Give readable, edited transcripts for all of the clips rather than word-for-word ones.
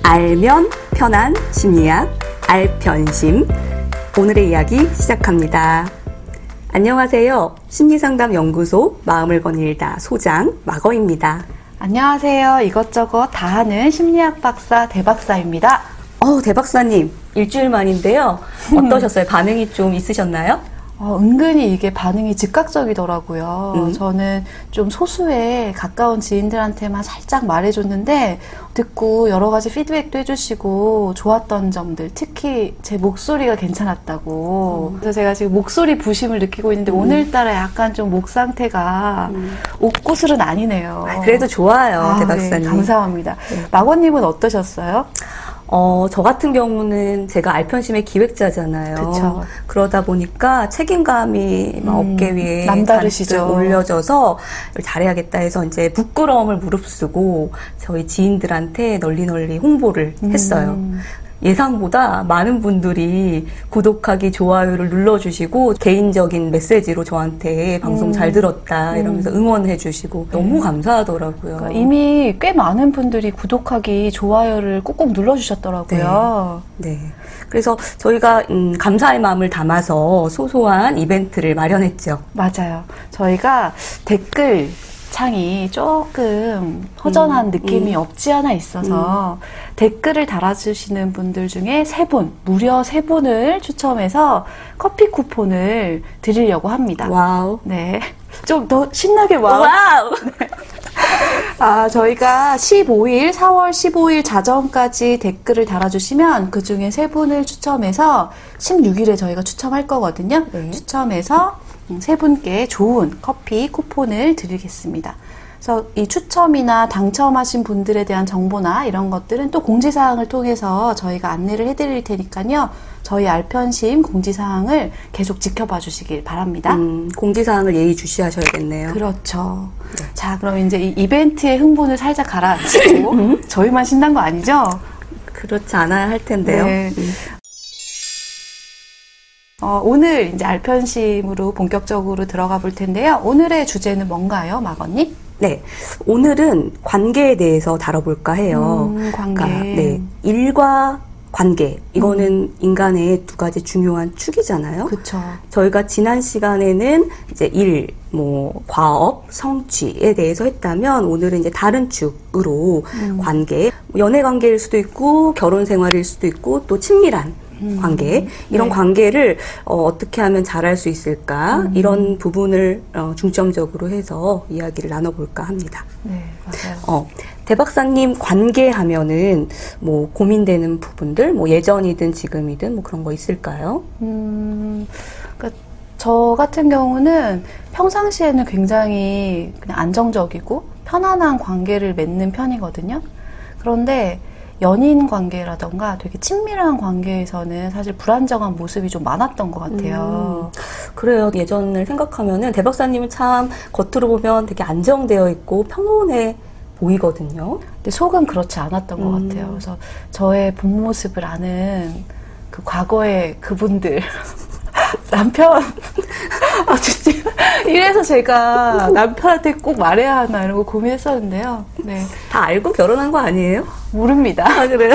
알면 편한 심리학, 알편심. 오늘의 이야기 시작합니다. 안녕하세요. 심리상담연구소 마음을 거닐다 소장 마거입니다. 안녕하세요. 이것저것 다 하는 심리학 박사 대박사입니다. 대박사님, 일주일 만인데요. 어떠셨어요? 반응이 좀 있으셨나요? 은근히 이게 반응이 즉각적이더라고요. 저는 좀 소수의 가까운 지인들한테만 살짝 말해줬는데 듣고 여러 가지 피드백도 해주시고 좋았던 점들, 특히 제 목소리가 괜찮았다고. 그래서 제가 지금 목소리 부심을 느끼고 있는데 오늘따라 약간 좀 목 상태가 옥구슬은 아니네요. 그래도 좋아요, 대박사님. 네, 감사합니다. 마거님은 어떠셨어요? 저 같은 경우는 제가 알편심의 기획자잖아요. 그쵸. 그러다 보니까 책임감이 막 어깨 위에 남다르시죠. 올려져서 잘해야겠다 해서 이제 부끄러움을 무릅쓰고 저희 지인들한테 널리 홍보를 했어요. 예상보다 많은 분들이 구독하기, 좋아요를 눌러주시고 개인적인 메시지로 저한테 방송 잘 들었다 이러면서 응원해 주시고 너무 감사하더라고요. 그러니까 이미 꽤 많은 분들이 구독하기, 좋아요를 꾹꾹 눌러주셨더라고요. 네. 그래서 저희가 감사의 마음을 담아서 소소한 이벤트를 마련했죠. 맞아요. 저희가 댓글 창이 조금 허전한 느낌이 없지 않아 있어서 댓글을 달아주시는 분들 중에 3분, 무려 3분을 추첨해서 커피 쿠폰을 드리려고 합니다. 와우. 네. 좀 더 신나게 와우. 와우. 저희가 4월 15일 자정까지 댓글을 달아주시면 그 중에 3분을 추첨해서 16일에 저희가 추첨할 거거든요. 네. 추첨해서 3분께 좋은 커피 쿠폰을 드리겠습니다. 그래서 이 추첨이나 당첨하신 분들에 대한 정보나 이런 것들은 또 공지사항을 통해서 저희가 안내를 해드릴 테니까요. 저희 알편심 공지사항을 계속 지켜봐 주시길 바랍니다. 공지사항을 예의주시하셔야겠네요. 그렇죠. 네. 자, 그럼 이제 이 이벤트의 흥분을 살짝 가라앉히고 저희만 신난 거 아니죠? 그렇지 않아야 할 텐데요. 네. 오늘 이제 알편심으로 본격적으로 들어가 볼 텐데요. 오늘의 주제는 뭔가요, 마거님? 네. 오늘은 관계에 대해서 다뤄볼까 해요. 관계. 그러니까, 네. 일과 관계. 이거는 인간의 2가지 중요한 축이잖아요. 그렇죠. 저희가 지난 시간에는 이제 일, 과업, 성취에 대해서 했다면 오늘은 이제 다른 축으로 관계, 연애 관계일 수도 있고 결혼 생활일 수도 있고 또 친밀한 관계, 이런 네. 관계를 어떻게 하면 잘할 수 있을까, 이런 부분을 중점적으로 해서 이야기를 나눠볼까 합니다. 네, 맞아요. 대박사님 관계하면은 고민되는 부분들, 예전이든 지금이든 그런 거 있을까요? 그러니까 저 같은 경우는 평상시에는 굉장히 그냥 안정적이고 편안한 관계를 맺는 편이거든요. 그런데 연인 관계라던가 되게 친밀한 관계에서는 사실 불안정한 모습이 좀 많았던 것 같아요. 그래요. 예전을 생각하면은 대박사님은 참 겉으로 보면 되게 안정되어 있고 평온해 보이거든요. 근데 속은 그렇지 않았던 것 같아요. 그래서 저의 본 모습을 아는 그 과거의 그분들 남편 진짜 이래서 제가 남편한테 꼭 말해야 하나 이런 거 고민했었는데요. 네. 다 알고 결혼한 거 아니에요? 모릅니다. 그래요?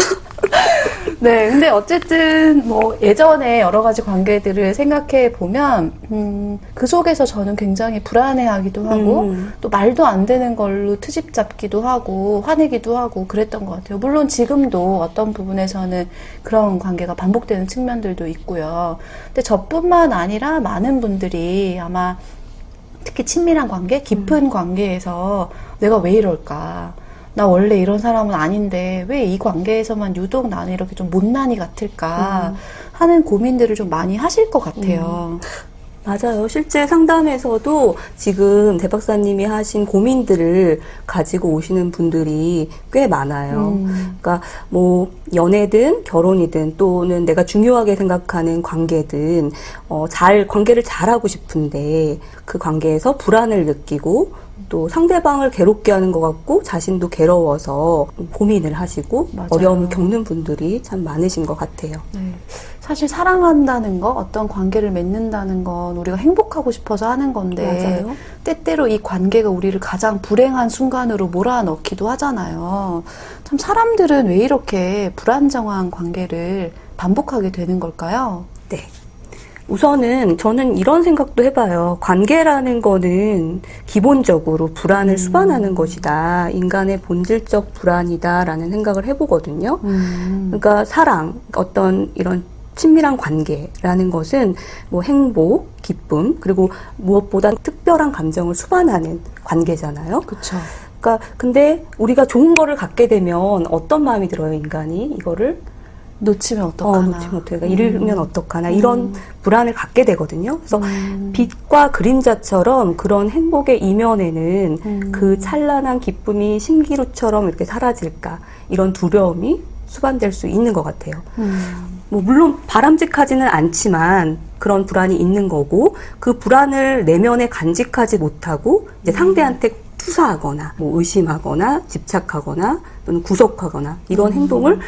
네, 근데 어쨌든 예전에 여러 가지 관계들을 생각해 보면 그 속에서 저는 굉장히 불안해하기도 하고 또 말도 안 되는 걸로 트집 잡기도 하고 화내기도 하고 그랬던 것 같아요. 물론 지금도 어떤 부분에서는 그런 관계가 반복되는 측면들도 있고요. 근데 저뿐만 아니라 많은 분들이 아마 특히 친밀한 관계, 깊은 관계에서 내가 왜 이럴까? 나 원래 이런 사람은 아닌데 왜 이 관계에서만 유독 나는 이렇게 좀 못난이 같을까 하는 고민들을 좀 많이 하실 것 같아요. 맞아요. 실제 상담에서도 지금 대박사님이 하신 고민들을 가지고 오시는 분들이 꽤 많아요. 그러니까 연애든 결혼이든 또는 내가 중요하게 생각하는 관계든 관계를 잘하고 싶은데 그 관계에서 불안을 느끼고 또 상대방을 괴롭게 하는 것 같고 자신도 괴로워서 고민을 하시고 맞아요. 어려움을 겪는 분들이 참 많으신 것 같아요. 네. 사실 사랑한다는 거, 어떤 관계를 맺는다는 건 우리가 행복하고 싶어서 하는 건데 맞아요. 때때로 이 관계가 우리를 가장 불행한 순간으로 몰아넣기도 하잖아요. 참 사람들은 왜 이렇게 불안정한 관계를 반복하게 되는 걸까요? 네. 우선은 저는 이런 생각도 해봐요. 관계라는 거는 기본적으로 불안을 수반하는 것이다. 인간의 본질적 불안이다라는 생각을 해보거든요. 그러니까 사랑, 어떤 이런 친밀한 관계라는 것은 뭐 행복, 기쁨, 그리고 무엇보다 특별한 감정을 수반하는 관계잖아요. 그렇죠. 그러니까 근데 우리가 좋은 거를 갖게 되면 어떤 마음이 들어요, 인간이? 이거를 놓치면 어떡하나. 놓치면 어떡하나. 잃으면 어떡하나. 이런 불안을 갖게 되거든요. 그래서 빛과 그림자처럼 그런 행복의 이면에는 그 찬란한 기쁨이 신기루처럼 이렇게 사라질까. 이런 두려움이 수반될 수 있는 것 같아요. 뭐 물론 바람직하지는 않지만 그런 불안이 있는 거고 그 불안을 내면에 간직하지 못하고 이제 상대한테 투사하거나 뭐 의심하거나 집착하거나 또는 구속하거나 이런 행동을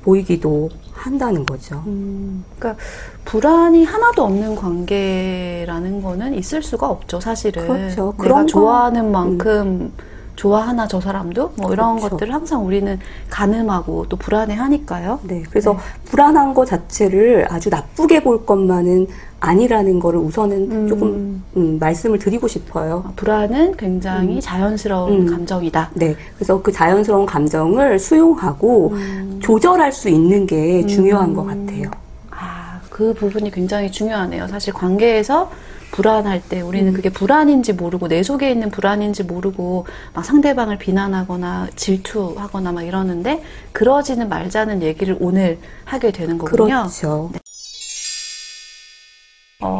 보이기도 한다는 거죠. 그러니까 불안이 하나도 없는 관계라는 거는 있을 수가 없죠, 사실은. 그렇죠. 내가 그런 좋아하는 만큼 좋아하나 저 사람도? 뭐 이런 그렇죠. 것들을 항상 우리는 가늠하고 또 불안해하니까요. 네, 그래서 불안한 것 자체를 아주 나쁘게 볼 것만은 아니라는 거를 우선은 조금 말씀을 드리고 싶어요. 불안은 굉장히 자연스러운 감정이다. 네, 그래서 그 자연스러운 감정을 수용하고 조절할 수 있는 게 중요한 것 같아요. 아, 그 부분이 굉장히 중요하네요. 사실 관계에서 불안할 때 우리는 그게 불안인지 모르고 내 속에 있는 불안인지 모르고 막 상대방을 비난하거나 질투하거나 막 이러는데 그러지는 말자는 얘기를 오늘 하게 되는 거군요. 그렇죠. 네.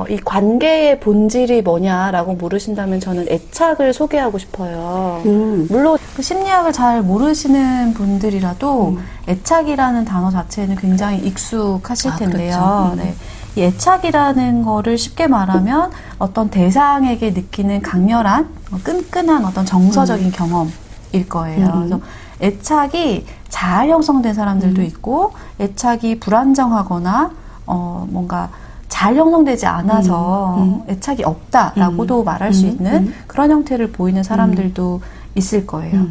이 관계의 본질이 뭐냐라고 물으신다면 저는 애착을 소개하고 싶어요. 물론 그 심리학을 잘 모르시는 분들이라도 애착이라는 단어 자체는 굉장히 익숙하실 텐데요. 그렇죠. 네. 이 애착이라는 거를 쉽게 말하면 어떤 대상에게 느끼는 강렬한, 끈끈한 어떤 정서적인 경험일 거예요. 그래서 애착이 잘 형성된 사람들도 있고, 애착이 불안정하거나, 뭔가 잘 형성되지 않아서 애착이 없다라고도 말할 수 있는 그런 형태를 보이는 사람들도 있을 거예요.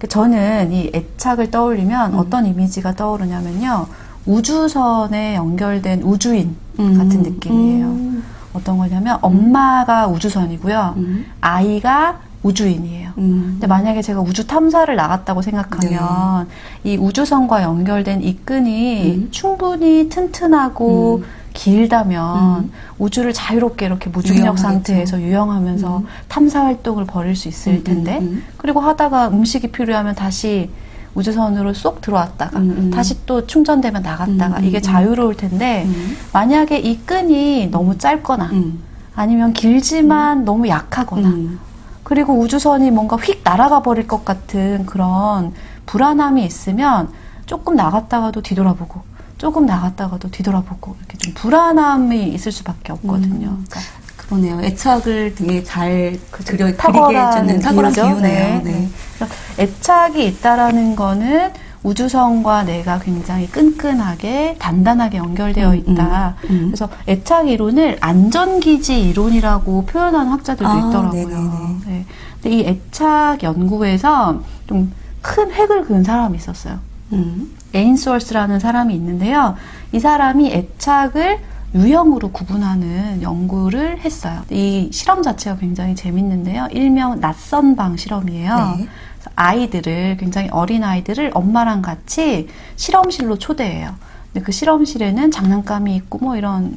저는 이 애착을 떠올리면 어떤 이미지가 떠오르냐면요. 우주선에 연결된 우주인 같은 느낌이에요. 어떤 거냐면 엄마가 우주선이고요. 아이가 우주인이에요. 근데 만약에 제가 우주 탐사를 나갔다고 생각하면 이 우주선과 연결된 이 끈이 충분히 튼튼하고 길다면 우주를 자유롭게 이렇게 무중력 상태에서 유영하면서 탐사 활동을 벌일 수 있을 텐데 그리고 하다가 음식이 필요하면 다시 우주선으로 쏙 들어왔다가 다시 또 충전되면 나갔다가 이게 자유로울 텐데 만약에 이 끈이 너무 짧거나 아니면 길지만 너무 약하거나 그리고 우주선이 뭔가 휙 날아가 버릴 것 같은 그런 불안함이 있으면 조금 나갔다가도 뒤돌아보고 조금 나갔다가도 뒤돌아보고 이렇게 좀 불안함이 있을 수밖에 없거든요. 그러니까 그러네요. 애착을 되게 잘 그리게 해주는 탁월한 비유죠. 비유네요. 네. 그래서 애착이 있다라는 거는 우주선과 내가 굉장히 끈끈하게 단단하게 연결되어 있다. 그래서 애착 이론을 안전기지 이론이라고 표현하는 학자들도 있더라고요. 네. 근데 이 애착 연구에서 좀 큰 획을 그은 사람이 있었어요. 에인소스라는 사람이 있는데요. 이 사람이 애착을 유형으로 구분하는 연구를 했어요. 이 실험 자체가 굉장히 재밌는데요. 일명 낯선 방 실험이에요. 네. 아이들을, 굉장히 어린 아이들을 엄마랑 같이 실험실로 초대해요. 근데 그 실험실에는 장난감이 있고 뭐 이런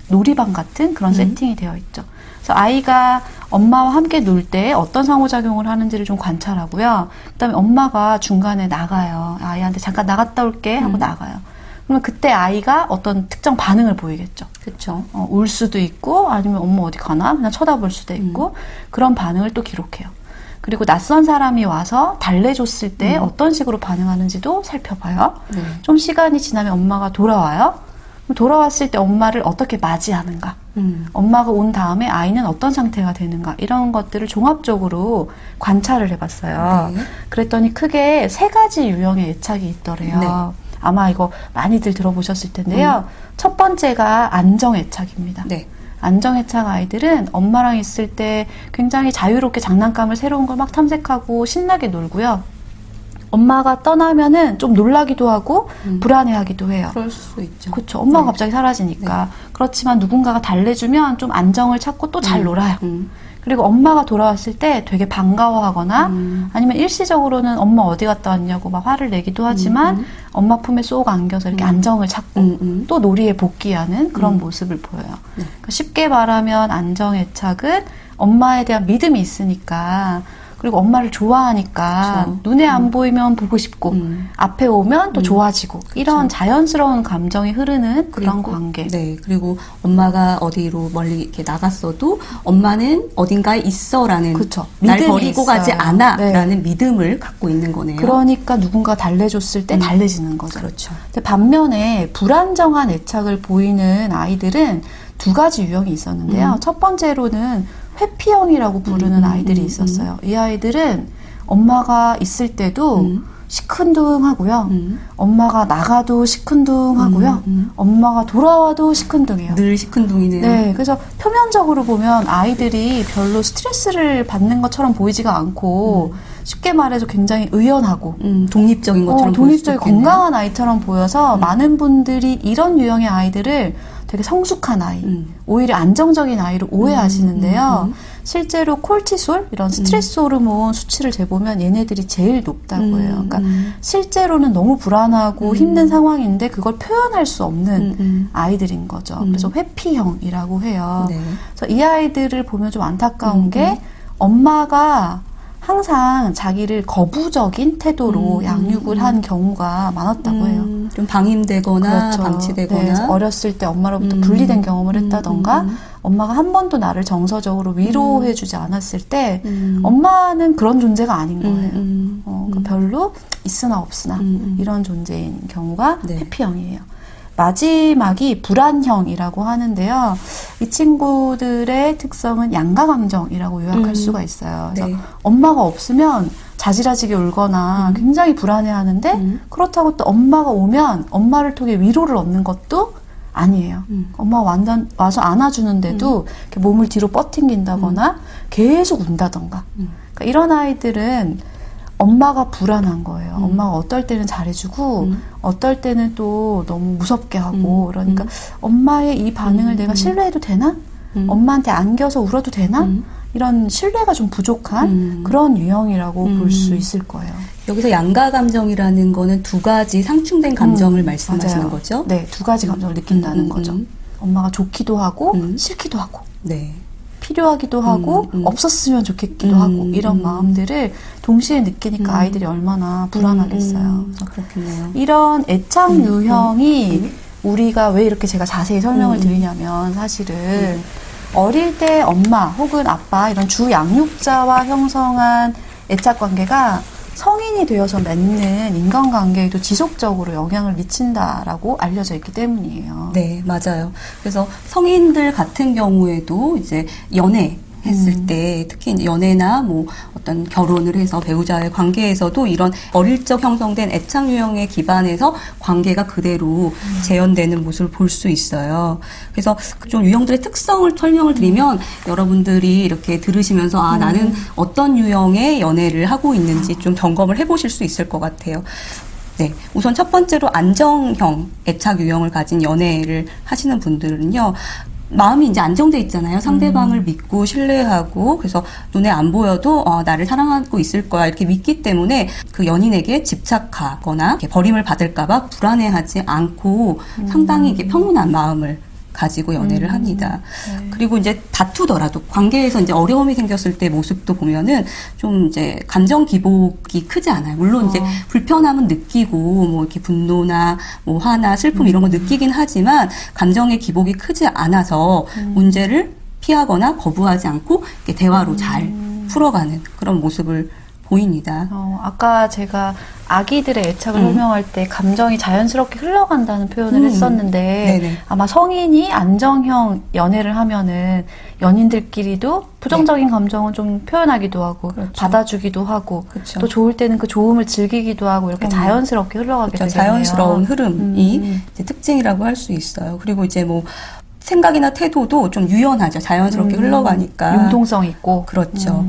놀이방 같은 그런 세팅이 되어 있죠. 그래서 아이가 엄마와 함께 놀 때 어떤 상호작용을 하는지를 좀 관찰하고요. 그다음에 엄마가 중간에 나가요. 아이한테 잠깐 나갔다 올게 하고 나가요. 그러면 그때 아이가 어떤 특정 반응을 보이겠죠. 그렇죠. 울 수도 있고 아니면 엄마 어디 가나 그냥 쳐다볼 수도 있고 그런 반응을 또 기록해요. 그리고 낯선 사람이 와서 달래줬을 때 어떤 식으로 반응하는지도 살펴봐요. 좀 시간이 지나면 엄마가 돌아와요. 돌아왔을 때 엄마를 어떻게 맞이하는가, 엄마가 온 다음에 아이는 어떤 상태가 되는가 이런 것들을 종합적으로 관찰을 해봤어요. 네. 그랬더니 크게 3가지 유형의 애착이 있더래요. 네. 아마 이거 많이들 들어보셨을 텐데요. 첫 번째가 안정애착입니다. 네. 안정애착 아이들은 엄마랑 있을 때 굉장히 자유롭게 장난감을 새로운 걸 막 탐색하고 신나게 놀고요. 엄마가 떠나면은 좀 놀라기도 하고 불안해하기도 해요. 그럴 수 있죠. 그렇죠. 엄마가 네. 갑자기 사라지니까. 네. 그렇지만 누군가가 달래주면 좀 안정을 찾고 또 잘 놀아요. 그리고 엄마가 돌아왔을 때 되게 반가워하거나 아니면 일시적으로는 엄마 어디 갔다 왔냐고 막 화를 내기도 하지만 엄마 품에 쏙 안겨서 이렇게 안정을 찾고 또 놀이에 복귀하는 그런 모습을 보여요. 네. 그러니까 쉽게 말하면 안정애착은 엄마에 대한 믿음이 있으니까 그리고 엄마를 좋아하니까 그렇죠. 눈에 안 보이면 보고 싶고 앞에 오면 또 좋아지고 이런 자연스러운 감정이 흐르는 그런 관계. 네. 그리고 엄마가 어디로 멀리 이렇게 나갔어도 엄마는 어딘가에 있어라는 그렇죠. 날 믿음이 버리고 있어요. 가지 않아라는 네. 믿음을 갖고 있는 거네요. 그러니까 누군가 달래줬을 때 달래지는 거죠. 그렇죠. 근데 반면에 불안정한 애착을 보이는 아이들은 두 가지 유형이 있었는데요. 첫 번째로는 회피형이라고 부르는 아이들이 있었어요. 이 아이들은 엄마가 있을 때도 시큰둥하고요. 엄마가 나가도 시큰둥하고요. 엄마가 돌아와도 시큰둥해요. 늘 시큰둥이네요. 네, 그래서 표면적으로 보면 아이들이 별로 스트레스를 받는 것처럼 보이지가 않고 쉽게 말해서 굉장히 의연하고 독립적인 것처럼 독립적인 건강한 아이처럼 보여서 많은 분들이 이런 유형의 아이들을 되게 성숙한 아이, 오히려 안정적인 아이로 오해하시는데요. 실제로 콜티솔, 이런 스트레스 호르몬 수치를 재보면 얘네들이 제일 높다고 해요. 그러니까 실제로는 너무 불안하고 힘든 상황인데 그걸 표현할 수 없는 아이들인 거죠. 그래서 회피형이라고 해요. 네. 그래서 이 아이들을 보면 좀 안타까운 게 엄마가 항상 자기를 거부적인 태도로 양육을 한 경우가 많았다고 해요. 좀 방임되거나 그렇죠. 방치되거나 네, 어렸을 때 엄마로부터 분리된 경험을 했다던가 엄마가 한 번도 나를 정서적으로 위로해주지 않았을 때 엄마는 그런 존재가 아닌 거예요. 그러니까 별로 있으나 없으나 이런 존재인 경우가 네. 회피형이에요. 마지막이 불안형이라고 하는데요. 이 친구들의 특성은 양가감정이라고 요약할 수가 있어요. 그래서 네. 엄마가 없으면 자지러지게 울거나 굉장히 불안해하는데 그렇다고 또 엄마가 오면 엄마를 통해 위로를 얻는 것도 아니에요. 엄마가 와서 안아주는데도 이렇게 몸을 뒤로 뻗팅긴다거나 계속 운다던가. 그러니까 이런 아이들은 엄마가 불안한 거예요. 엄마가 어떨 때는 잘해주고 어떨 때는 또 너무 무섭게 하고 그러니까 엄마의 이 반응을 내가 신뢰해도 되나? 엄마한테 안겨서 울어도 되나? 이런 신뢰가 좀 부족한 그런 유형이라고 볼 수 있을 거예요. 여기서 양가감정이라는 거는 두 가지 상충된 감정을 말씀하시는 맞아요. 거죠? 네, 두 가지 감정을 느낀다는 거죠. 엄마가 좋기도 하고 싫기도 하고 네. 필요하기도 하고 없었으면 좋겠기도 하고 이런 마음들을 동시에 느끼니까 아이들이 얼마나 불안하겠어요. 그렇겠네요. 이런 애착 유형이 우리가 왜 이렇게 제가 자세히 설명을 드리냐면 사실은 어릴 때 엄마 혹은 아빠 이런 주 양육자와 형성한 애착 관계가 성인이 되어서 맺는 인간관계에도 지속적으로 영향을 미친다라고 알려져 있기 때문이에요. 네, 맞아요. 그래서 성인들 같은 경우에도 이제 연애했을 때 특히 이제 연애나 뭐 어떤 결혼을 해서 배우자의 관계에서도 이런 어릴 적 형성된 애착 유형에 기반해서 관계가 그대로 재현되는 모습을 볼 수 있어요. 그래서 좀 유형들의 특성을 설명을 드리면 여러분들이 이렇게 들으시면서 아, 나는 어떤 유형의 연애를 하고 있는지 좀 점검을 해보실 수 있을 것 같아요. 네. 우선 첫 번째로 안정형 애착 유형을 가진 연애를 하시는 분들은요. 마음이 이제 안정돼 있잖아요. 상대방을 믿고 신뢰하고 그래서 눈에 안 보여도 나를 사랑하고 있을 거야 이렇게 믿기 때문에 그 연인에게 집착하거나 이렇게 버림을 받을까봐 불안해하지 않고 상당히 이렇게 평온한 마음을 가지고 연애를 합니다. 네. 그리고 이제 다투더라도 관계에서 이제 어려움이 생겼을 때 모습도 보면은 좀 이제 감정 기복이 크지 않아요. 물론 이제 불편함은 느끼고 뭐 이렇게 분노나 뭐 화나 슬픔 이런 거 느끼긴 하지만 감정의 기복이 크지 않아서 문제를 피하거나 거부하지 않고 이렇게 대화로 잘 풀어가는 그런 모습을 보입니다. 아까 제가 아기들의 애착을 설명할 때 감정이 자연스럽게 흘러간다는 표현을 했었는데 네네. 아마 성인이 안정형 연애를 하면은 연인들끼리도 부정적인 감정은 좀 표현하기도 하고 그렇죠. 받아주기도 하고 그렇죠. 또 좋을 때는 그 좋음을 즐기기도 하고 이렇게 자연스럽게 흘러가게 그렇죠. 되겠네요. 자연스러운 흐름이 이제 특징이라고 할 수 있어요. 그리고 이제 뭐 생각이나 태도도 좀 유연하죠. 자연스럽게 흘러가니까. 융통성 있고. 그렇죠.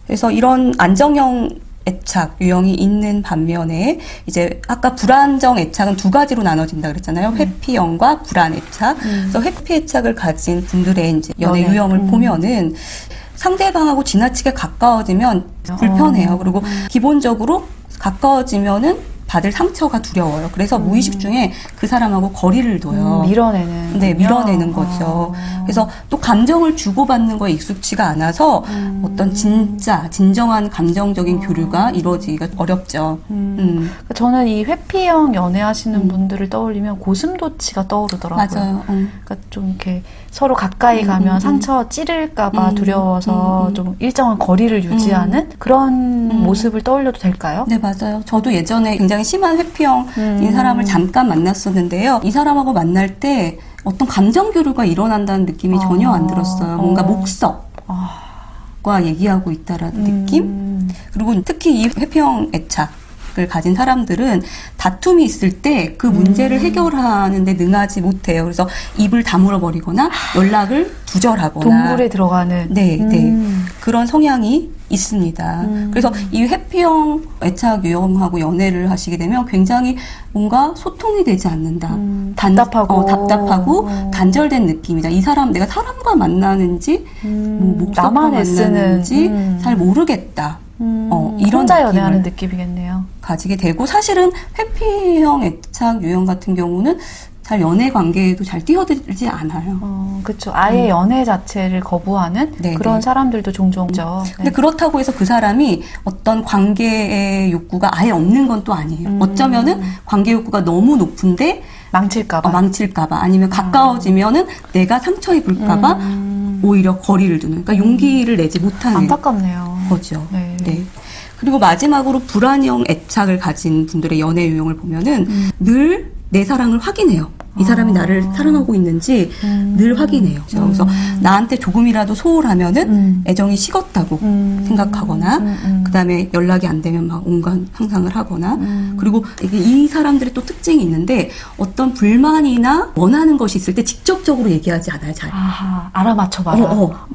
그래서 이런 안정형 애착 유형이 있는 반면에 이제 아까 불안정 애착은 두 가지로 나눠진다 그랬잖아요. 회피형과 불안 애착. 그래서 회피 애착을 가진 분들의 이제 연애 유형을 보면은 상대방하고 지나치게 가까워지면 불편해요. 그리고 기본적으로 가까워지면은 받을 상처가 두려워요. 그래서 무의식 중에 그 사람하고 거리를 둬요. 밀어내는. 네, 밀어내는 거죠. 그래서 또 감정을 주고받는 거에 익숙치가 않아서 어떤 진정한 감정적인 교류가 이루어지기가 어렵죠. 그러니까 저는 이 회피형 연애하시는 분들을 떠올리면 고슴도치가 떠오르더라고요. 맞아요. 그러니까 좀 이렇게 서로 가까이 가면 상처 찌를까봐 두려워서 좀 일정한 거리를 유지하는 그런 모습을 떠올려도 될까요? 네, 맞아요. 저도 예전에 굉장히 심한 회피형인 사람을 잠깐 만났었는데요. 이 사람하고 만날 때 어떤 감정 교류가 일어난다는 느낌이 전혀 안 들었어요. 뭔가 목석과 얘기하고 있다라는 느낌? 그리고 특히 이 회피형 애착을 가진 사람들은 다툼이 있을 때 그 문제를 해결하는데 능하지 못해요. 그래서 입을 다물어 버리거나 연락을 두절하거나 동굴에 들어가는 네. 그런 성향이 있습니다. 그래서 이 회피형 애착 유형하고 연애를 하시게 되면 굉장히 뭔가 소통이 되지 않는다. 답답하고 단절된 느낌이다. 이 사람 내가 사람과 만나는지 뭐 목적과 나만 만나는지 잘 모르겠다. 이런 혼자 연애하는 느낌이겠네요. 가지게 되고 사실은 회피형 애착 유형 같은 경우는 잘 연애 관계에도 잘 뛰어들지 않아요. 그렇죠. 아예 연애 자체를 거부하는 그런 사람들도 종종 있죠. 근데 그렇다고 해서 그 사람이 어떤 관계의 욕구가 아예 없는 건 또 아니에요. 어쩌면은 관계 욕구가 너무 높은데 망칠까봐 아니면 가까워지면은 내가 상처 입을까봐 오히려 거리를 두는, 그러니까 용기를 내지 못하는 안타깝네요. 거죠. 네. 그리고 마지막으로 불안형 애착을 가진 분들의 연애 유형을 보면은 늘 내 사랑을 확인해요. 이 사람이 나를 사랑하고 있는지 늘 확인해요. 그래서 나한테 조금이라도 소홀하면은 애정이 식었다고 생각하거나, 그 다음에 연락이 안 되면 막 온갖 상상을 하거나, 그리고 이 사람들의 또 특징이 있는데 어떤 불만이나 원하는 것이 있을 때 직접적으로 얘기하지 않아요, 잘. 알아맞혀봐라.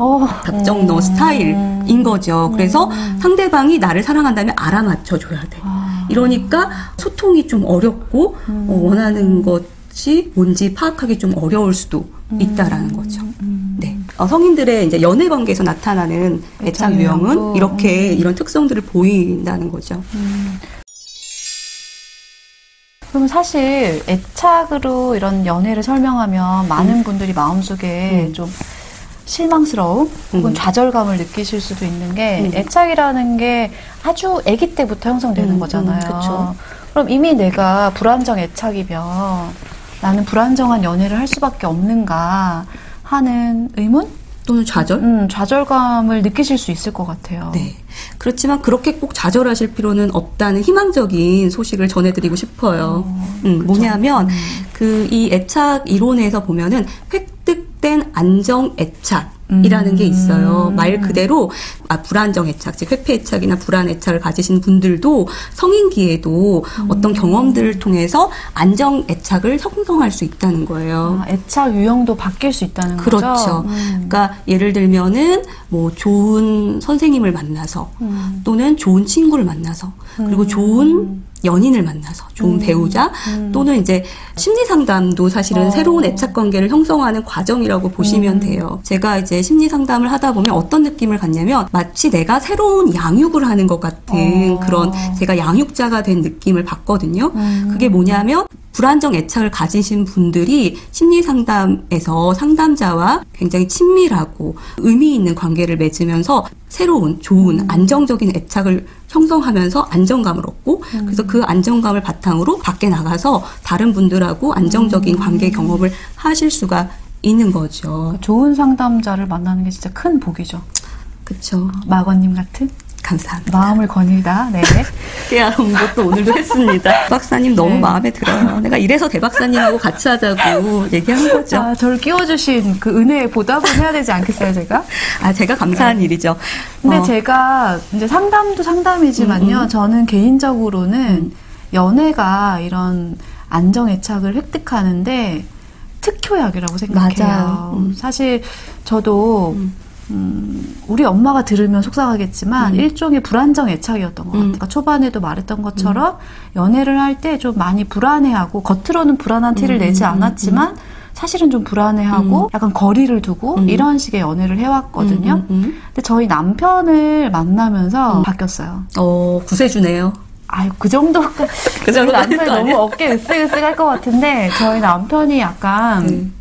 답정 너 스타일인 거죠. 그래서 상대방이 나를 사랑한다면 알아맞혀줘야 돼. 이러니까 소통이 좀 어렵고, 원하는 것이 뭔지 파악하기 좀 어려울 수도 있다라는 거죠. 네. 성인들의 이제 연애 관계에서 나타나는 애착 유형은 이렇게 이런 특성들을 보인다는 거죠. 그럼 사실 애착으로 이런 연애를 설명하면 많은 분들이 마음속에 좀 실망스러움 혹은 좌절감을 느끼실 수도 있는 게 애착이라는 게 아주 아기 때부터 형성되는 거잖아요. 그쵸. 그럼 이미 내가 불안정 애착이면 나는 불안정한 연애를 할 수밖에 없는가 하는 의문? 또는 좌절? 좌절감을 느끼실 수 있을 것 같아요. 네. 그렇지만 그렇게 꼭 좌절하실 필요는 없다는 희망적인 소식을 전해드리고 싶어요. 뭐냐면 이 애착 이론에서 보면은 획득된 안정 애착이라는 게 있어요. 말 그대로 불안정 애착, 즉 회피 애착이나 불안 애착을 가지신 분들도 성인기에도 어떤 경험들을 통해서 안정 애착을 형성할 수 있다는 거예요. 애착 유형도 바뀔 수 있다는 거죠? 그렇죠. 그러니까 예를 들면은 뭐 좋은 선생님을 만나서 또는 좋은 친구를 만나서 그리고 좋은 연인을 만나서 좋은 배우자 또는 이제 심리 상담도 사실은 새로운 애착 관계를 형성하는 과정이라고 보시면 돼요. 제가 이제 심리 상담을 하다 보면 어떤 느낌을 갖냐면 마치 내가 새로운 양육을 하는 것 같은 그런 제가 양육자가 된 느낌을 받거든요. 그게 뭐냐면 불안정 애착을 가지신 분들이 심리 상담에서 상담자와 굉장히 친밀하고 의미 있는 관계를 맺으면서 새로운 좋은 안정적인 애착을 형성하면서 안정감을 얻고 그래서 그 안정감을 바탕으로 밖에 나가서 다른 분들하고 안정적인 관계 경험을 하실 수가 있는 거죠. 좋은 상담자를 만나는 게 진짜 큰 복이죠. 그렇죠. 마건님 같은? 감사합니다. 마음을 거닐다. 네. 깨알 온 것도 오늘도 했습니다. 박사님 너무 네. 마음에 들어요. 내가 이래서 대박사님하고 같이 하자고 얘기한 거죠. 아, 저를 끼워주신 그 은혜에 보답을 해야 되지 않겠어요, 제가? 제가 감사한 일이죠. 근데 제가 이제 상담도 상담이지만요. 저는 개인적으로는 연애가 이런 안정애착을 획득하는데 특효약이라고 생각해요. 맞아요. 사실 저도 우리 엄마가 들으면 속상하겠지만 일종의 불안정 애착이었던 것 같아요. 그러니까 초반에도 말했던 것처럼 연애를 할 때 좀 많이 불안해하고 겉으로는 불안한 티를 내지 않았지만 사실은 좀 불안해하고 약간 거리를 두고 이런 식의 연애를 해왔거든요. 근데 저희 남편을 만나면서 바뀌었어요. 구세주네요. 아유, 그 정도, 그 정도 남편이 아니야? 너무 어깨 으쓱으쓱할 것 같은데, 저희 남편이 약간,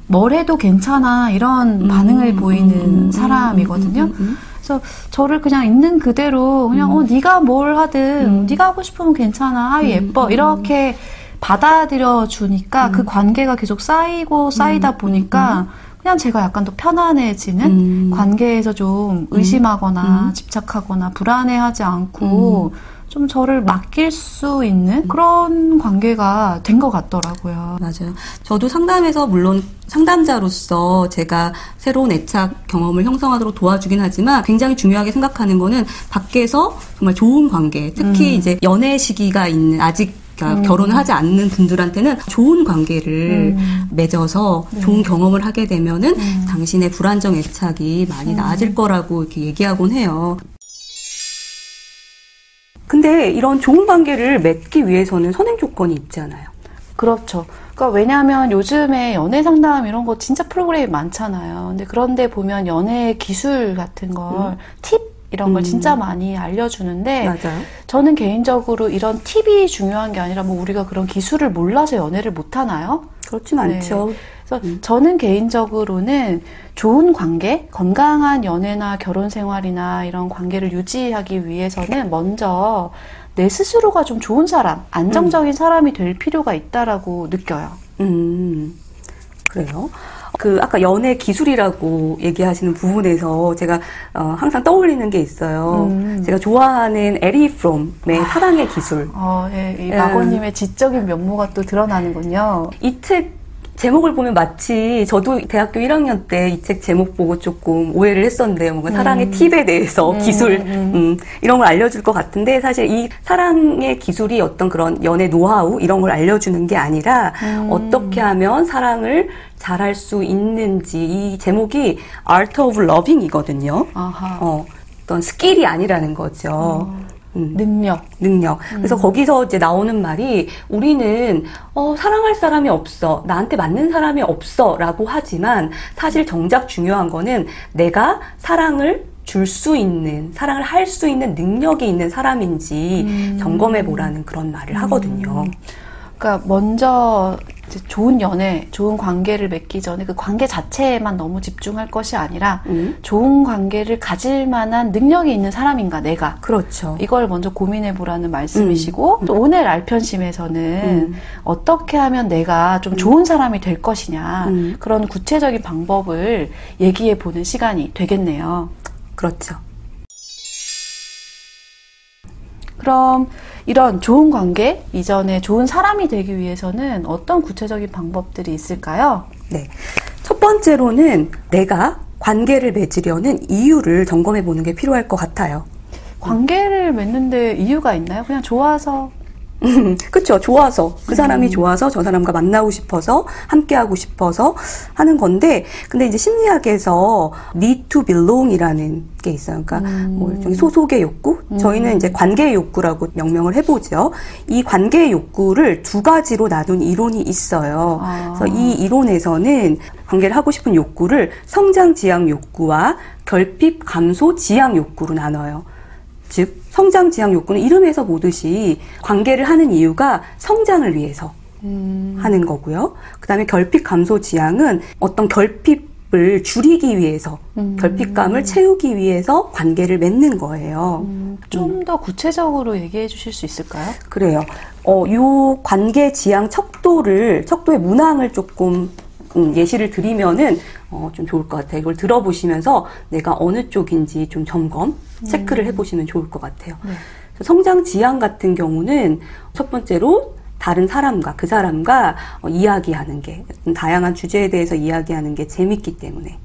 뭘 해도 괜찮아, 이런 반응을 보이는 사람이거든요. 그래서 저를 그냥 있는 그대로, 그냥, 네가 뭘 하든, 네가 하고 싶으면 괜찮아, 아유, 예뻐, 이렇게 받아들여 주니까 그 관계가 계속 쌓이고 쌓이다 보니까, 그냥 제가 약간 더 편안해지는 관계에서 좀 의심하거나 집착하거나 불안해하지 않고 좀 저를 맡길 수 있는 그런 관계가 된 것 같더라고요. 맞아요. 저도 상담에서 물론 상담자로서 제가 새로운 애착 경험을 형성하도록 도와주긴 하지만 굉장히 중요하게 생각하는 거는 밖에서 정말 좋은 관계, 특히 이제 연애 시기가 있는 아직 결혼을 하지 않는 분들한테는 좋은 관계를 맺어서 좋은 경험을 하게 되면은 당신의 불안정 애착이 많이 나아질 거라고 이렇게 얘기하곤 해요. 근데 이런 좋은 관계를 맺기 위해서는 선행 조건이 있잖아요. 그렇죠. 그러니까 왜냐하면 요즘에 연애 상담 이런 거 진짜 프로그램이 많잖아요. 근데 그런데 보면 연애 기술 같은 걸 팁 이런 걸 진짜 많이 알려주는데 맞아요. 저는 개인적으로 이런 팁이 중요한 게 아니라 뭐 우리가 그런 기술을 몰라서 연애를 못 하나요? 그렇진 않죠. 네. 그래서 저는 개인적으로는 좋은 관계, 건강한 연애나 결혼 생활이나 이런 관계를 유지하기 위해서는 먼저 내 스스로가 좀 좋은 사람, 안정적인 사람이 될 필요가 있다라고 느껴요. 그래요. 아까 연애 기술이라고 얘기하시는 부분에서 제가 항상 떠올리는 게 있어요. 제가 좋아하는 에리 프롬의 사랑의 기술. 네, 이 마고님의 지적인 면모가 또 드러나는군요. 이 책 제목을 보면 마치 저도 대학교 1학년 때 이 책 제목 보고 조금 오해를 했었는데요. 뭔가 사랑의 팁에 대해서 기술, 이런 걸 알려줄 것 같은데 사실 이 사랑의 기술이 어떤 그런 연애 노하우 이런 걸 알려주는 게 아니라 어떻게 하면 사랑을 잘할 수 있는지 이 제목이 Art of Loving이거든요. 어떤 스킬이 아니라는 거죠. 능력. 그래서 거기서 이제 나오는 말이 우리는 사랑할 사람이 없어. 나한테 맞는 사람이 없어. 라고 하지만 사실 정작 중요한 거는 내가 사랑을 줄 수 있는, 사랑을 할 수 있는 능력이 있는 사람인지 점검해 보라는 그런 말을 하거든요. 그러니까 먼저 이제 좋은 연애, 좋은 관계를 맺기 전에 그 관계 자체에만 너무 집중할 것이 아니라 좋은 관계를 가질 만한 능력이 있는 사람인가 내가. 그렇죠. 이걸 먼저 고민해 보라는 말씀이시고 또 오늘 알편심에서는 어떻게 하면 내가 좀 좋은 사람이 될 것이냐 그런 구체적인 방법을 얘기해 보는 시간이 되겠네요. 그렇죠. 그럼 이런 좋은 관계, 이전에 좋은 사람이 되기 위해서는 어떤 구체적인 방법들이 있을까요? 네. 첫 번째로는 내가 관계를 맺으려는 이유를 점검해 보는 게 필요할 것 같아요. 관계를 맺는데 이유가 있나요? 그냥 좋아서? 그렇죠. 좋아서. 그 사람이 좋아서 저 사람과 만나고 싶어서 함께하고 싶어서 하는 건데 근데 이제 심리학에서 need to belong이라는 게 있어요. 그러니까 뭐 일종의 소속의 욕구? 저희는 이제 관계의 욕구라고 명명을 해보죠. 이 관계의 욕구를 두 가지로 나눈 이론이 있어요. 그래서 이 이론에서는 관계를 하고 싶은 욕구를 성장 지향 욕구와 결핍 감소 지향 욕구로 나눠요. 즉 성장 지향 욕구는 이름에서 보듯이 관계를 하는 이유가 성장을 위해서 하는 거고요. 그 다음에 결핍 감소 지향은 어떤 결핍을 줄이기 위해서 결핍감을 채우기 위해서 관계를 맺는 거예요. 좀 더 구체적으로 얘기해 주실 수 있을까요? 그래요. 요 관계 지향 척도의 문항을 조금 예시를 드리면은 좀 좋을 것 같아요. 이걸 들어보시면서 내가 어느 쪽인지 좀 점검해 체크를 해보시면 좋을 것 같아요. 네. 성장 지향 같은 경우는 첫 번째로 다른 사람과 그 사람과 이야기하는 게 다양한 주제에 대해서 이야기하는 게 재밌기 때문에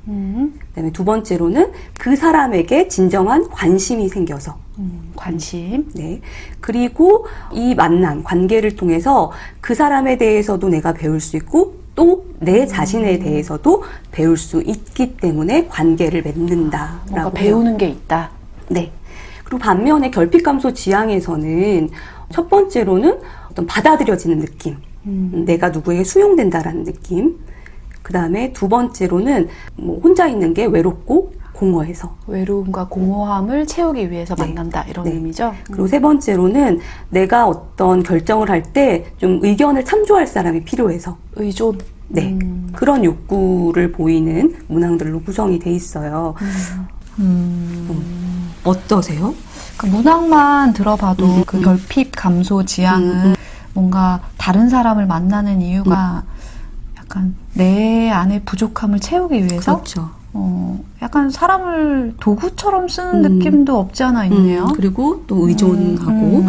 그다음에 두 번째로는 그 사람에게 진정한 관심이 생겨서 관심. 네. 그리고 이 만남, 관계를 통해서 그 사람에 대해서도 내가 배울 수 있고 또 내 자신에 대해서도 배울 수 있기 때문에 관계를 맺는다라고 뭔가 배우는 게 있다. 네. 그리고 반면에 결핍 감소 지향에서는 첫 번째로는 어떤 받아들여지는 느낌, 내가 누구에게 수용된다라는 느낌. 그 다음에 두 번째로는 뭐 혼자 있는 게 외롭고 공허해서 외로움과 공허함을 채우기 위해서 네. 만난다 이런 네. 의미죠. 그리고 세 번째로는 내가 어떤 결정을 할 때 좀 의견을 참조할 사람이 필요해서 의존. 네. 그런 욕구를 보이는 문항들로 구성이 돼 있어요. 어떠세요? 그 문항만 들어봐도 그 결핍 감소 지향은 뭔가 다른 사람을 만나는 이유가 약간 내 안의 부족함을 채우기 위해서 그렇죠. 약간 사람을 도구처럼 쓰는 느낌도 없지 않아 있네요. 그리고 또 의존하고.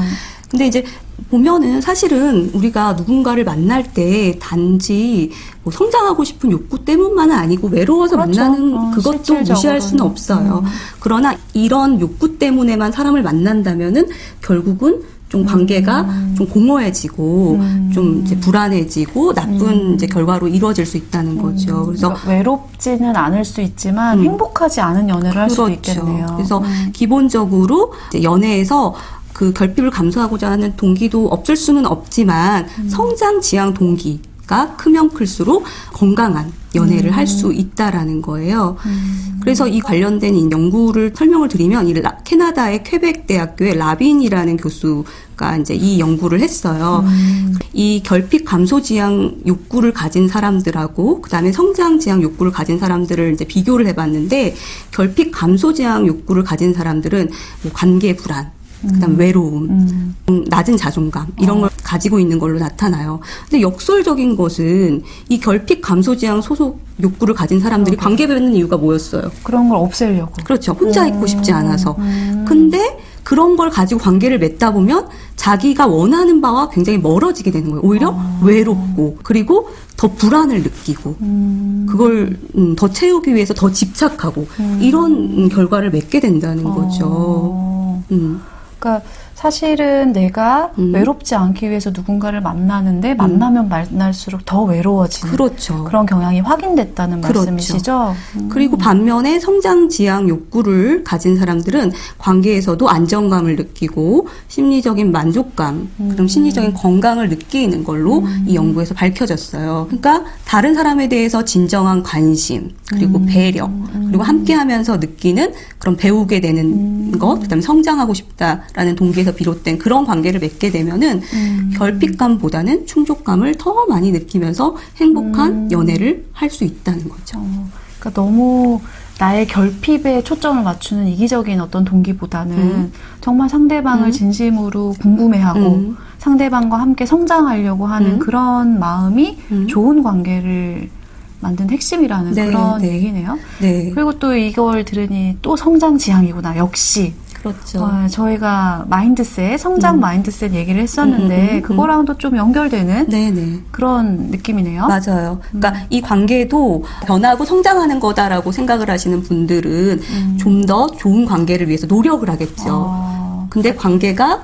근데 이제 보면은 사실은 우리가 누군가를 만날 때 단지 뭐 성장하고 싶은 욕구 때문만은 아니고 외로워서 그렇죠. 만나는 그것도 무시할 수는 없어요. 그러나 이런 욕구 때문에만 사람을 만난다면은 결국은 좀 관계가 좀 공허해지고 좀 이제 불안해지고 나쁜 이제 결과로 이루어질 수 있다는 거죠. 그래서 그러니까 외롭지는 않을 수 있지만 행복하지 않은 연애를 할 수도 있겠네요. 그래서 기본적으로 이제 연애에서 그 결핍을 감수하고자 하는 동기도 없을 수는 없지만 성장 지향 동기가 크면 클수록 건강한 연애를 할 수 있다라는 거예요. 그래서 이 관련된 이 연구를 설명을 드리면 이 캐나다의 퀘벡 대학교의 라빈이라는 교수가 이제 이 연구를 했어요. 이 결핍 감소 지향 욕구를 가진 사람들하고 그다음에 성장 지향 욕구를 가진 사람들을 이제 비교를 해봤는데 결핍 감소 지향 욕구를 가진 사람들은 뭐 관계 불안, 그다음 외로움, 낮은 자존감 이런 걸 가지고 있는 걸로 나타나요. 근데 역설적인 것은 이 결핍 감소 지향 소속 욕구를 가진 사람들이 관계 맺는 이유가 뭐였어요? 그런 걸 없애려고. 그렇죠. 혼자 있고 싶지 않아서. 근데 그런 걸 가지고 관계를 맺다 보면 자기가 원하는 바와 굉장히 멀어지게 되는 거예요. 오히려 외롭고 그리고 더 불안을 느끼고 그걸 더 채우기 위해서 더 집착하고 이런 결과를 맺게 된다는 거죠. 그러니까 사실은 내가 외롭지 않기 위해서 누군가를 만나는데 만나면 만날수록 더 외로워지는 그렇죠. 그런 경향이 확인됐다는 말씀이시죠? 그리고 반면에 성장 지향 욕구를 가진 사람들은 관계에서도 안정감을 느끼고 심리적인 만족감, 그럼 심리적인 건강을 느끼는 걸로 이 연구에서 밝혀졌어요. 그러니까 다른 사람에 대해서 진정한 관심, 그리고 배려, 그리고 함께하면서 느끼는 그런 배우게 되는 것, 그다음에 성장하고 싶다라는 동기에서 비롯된 그런 관계를 맺게 되면은 결핍감보다는 충족감을 더 많이 느끼면서 행복한 연애를 할 수 있다는 거죠. 그러니까 너무 나의 결핍에 초점을 맞추는 이기적인 어떤 동기보다는 정말 상대방을 진심으로 궁금해하고 상대방과 함께 성장하려고 하는 그런 마음이 좋은 관계를 만든 핵심이라는 그런 얘기네요. 네. 그리고 또 이걸 들으니 또 성장 지향이구나. 역시. 그렇죠. 저희가 마인드셋, 성장 마인드셋 얘기를 했었는데 그거랑도 좀 연결되는 그런 느낌이네요. 맞아요. 그러니까 이 관계도 변하고 성장하는 거다라고 생각을 하시는 분들은 좀 더 좋은 관계를 위해서 노력을 하겠죠. 근데 관계가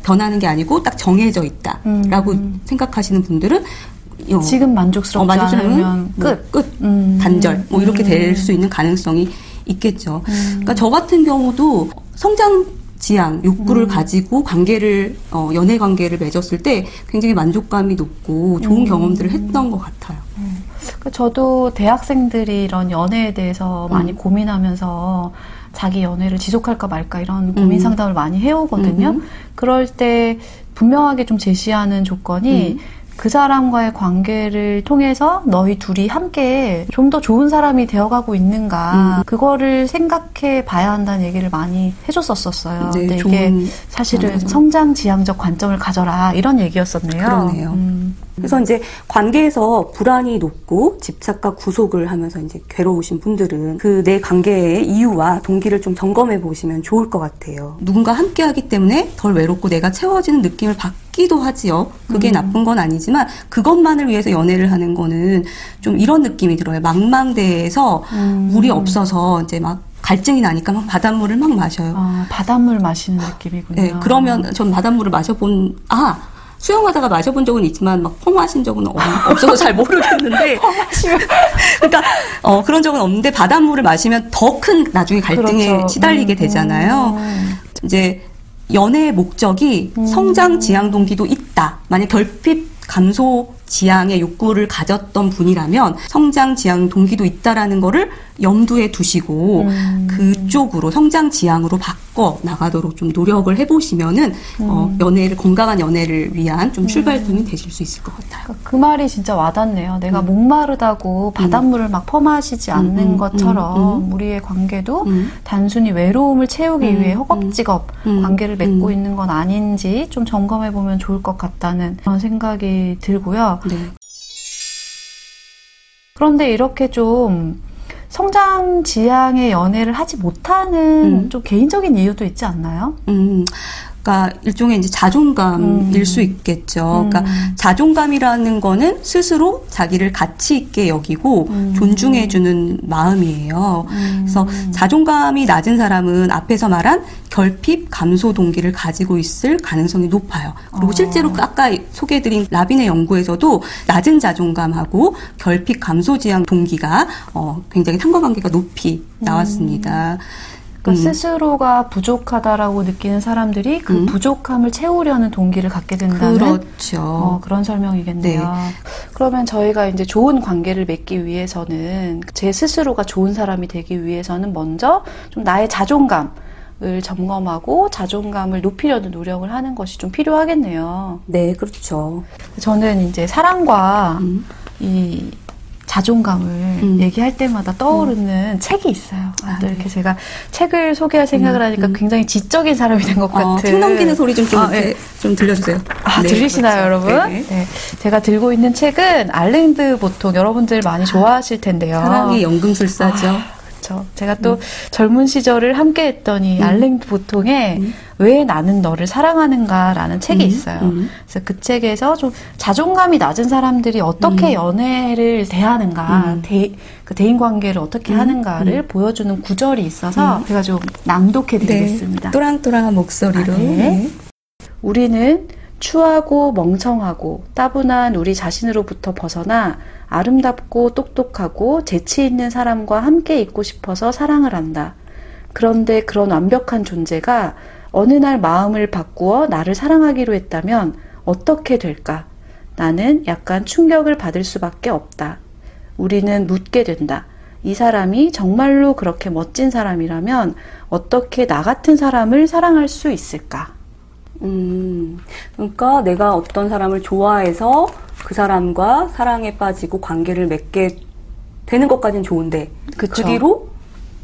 변하는 게 아니고 딱 정해져 있다라고 생각하시는 분들은 지금 만족스럽지 않으면 끝, 단절 뭐 이렇게 될 수 있는 가능성이 있겠죠. 그러니까 저 같은 경우도 성장 지향 욕구를 가지고 관계를 연애 관계를 맺었을 때 굉장히 만족감이 높고 좋은 경험들을 했던 것 같아요. 저도 대학생들이 이런 연애에 대해서 많이 고민하면서 자기 연애를 지속할까 말까 이런 고민 상담을 많이 해오거든요. 그럴 때 분명하게 좀 제시하는 조건이 그 사람과의 관계를 통해서 너희 둘이 함께 좀 더 좋은 사람이 되어가고 있는가 그거를 생각해 봐야 한다는 얘기를 많이 해줬었어요. 네, 근데 이게 사실은 성장 지향적 관점을 가져라 이런 얘기였었네요. 그러네요. 그래서 이제 관계에서 불안이 높고 집착과 구속을 하면서 이제 괴로우신 분들은 그 내 관계의 이유와 동기를 좀 점검해 보시면 좋을 것 같아요. 누군가 함께 하기 때문에 덜 외롭고 내가 채워지는 느낌을 받기도 하지요. 그게 나쁜 건 아니지만 그것만을 위해서 연애를 하는 거는 좀 이런 느낌이 들어요. 망망대해에서 물이 없어서 이제 막 갈증이 나니까 막 바닷물을 막 마셔요. 아, 바닷물 마시는 느낌이군요. 네, 그러면 전 바닷물을 수영하다가 마셔본 적은 있지만 막 펌하신 적은 없어서 잘 모르겠는데 그러니까 그런 적은 없는데 바닷물을 마시면 더 큰 나중에 갈등에 그렇죠. 시달리게 되잖아요. 이제 연애의 목적이 성장 지향 동기도 있다. 만약 결핍 감소 지향의 욕구를 가졌던 분이라면 성장 지향 동기도 있다라는 거를 염두에 두시고 그쪽으로 성장 지향으로 바꿔 나가도록 좀 노력을 해보시면은 건강한 연애를 위한 좀 출발점이 되실 수 있을 것 같아요. 그 말이 진짜 와닿네요. 내가 목마르다고 바닷물을 막 퍼마시지 않는 것처럼 우리의 관계도 단순히 외로움을 채우기 위해 허겁지겁 관계를 맺고 있는 건 아닌지 좀 점검해보면 좋을 것 같다는 그런 생각이 들고요. 네. 그런데 이렇게 좀 성장 지향의 연애를 하지 못하는 좀 개인적인 이유도 있지 않나요? 그러니까 일종의 이제 자존감일 수 있겠죠. 그러니까 자존감이라는 거는 스스로 자기를 가치 있게 여기고 존중해주는 마음이에요. 그래서 자존감이 낮은 사람은 앞에서 말한 결핍 감소 동기를 가지고 있을 가능성이 높아요. 그리고 실제로 아까 소개해드린 라빈의 연구에서도 낮은 자존감하고 결핍 감소 지향 동기가 굉장히 상관관계가 높이 나왔습니다. 그러니까 스스로가 부족하다라고 느끼는 사람들이 그 부족함을 채우려는 동기를 갖게 된다는 그렇죠. 그런 설명이겠네요. 네. 그러면 저희가 이제 좋은 관계를 맺기 위해서는 제 스스로가 좋은 사람이 되기 위해서는 먼저 좀 나의 자존감을 점검하고 자존감을 높이려는 노력을 하는 것이 좀 필요하겠네요. 네, 그렇죠. 저는 이제 사랑과 이 자존감을 얘기할 때마다 떠오르는 책이 있어요. 또 이렇게 제가 책을 소개할 생각을 하니까 굉장히 지적인 사람이 된 것 같은. 책 넘기는 소리 좀 들려주세요. 네, 들리시나요, 그렇죠. 여러분? 네. 제가 들고 있는 책은 알랭드 보통 여러분들 많이 좋아하실 텐데요. 사랑의 연금술사죠. 그렇죠. 제가 또 젊은 시절을 함께 했던 이 알랭드 보통의 왜 나는 너를 사랑하는가라는 책이 있어요. 그래서 그 책에서 좀 자존감이 낮은 사람들이 어떻게 연애를 대하는가, 그 대인관계를 어떻게 하는가를 보여주는 구절이 있어서 제가 좀 낭독해드리겠습니다. 네. 또랑또랑한 목소리로. 네. 우리는 추하고 멍청하고 따분한 우리 자신으로부터 벗어나 아름답고 똑똑하고 재치 있는 사람과 함께 있고 싶어서 사랑을 한다. 그런데 그런 완벽한 존재가 어느 날 마음을 바꾸어 나를 사랑하기로 했다면 어떻게 될까? 나는 약간 충격을 받을 수밖에 없다. 우리는 묻게 된다. 이 사람이 정말로 그렇게 멋진 사람이라면 어떻게 나 같은 사람을 사랑할 수 있을까? 그러니까 내가 어떤 사람을 좋아해서 그 사람과 사랑에 빠지고 관계를 맺게 되는 것까지는 좋은데 그쵸. 그 뒤로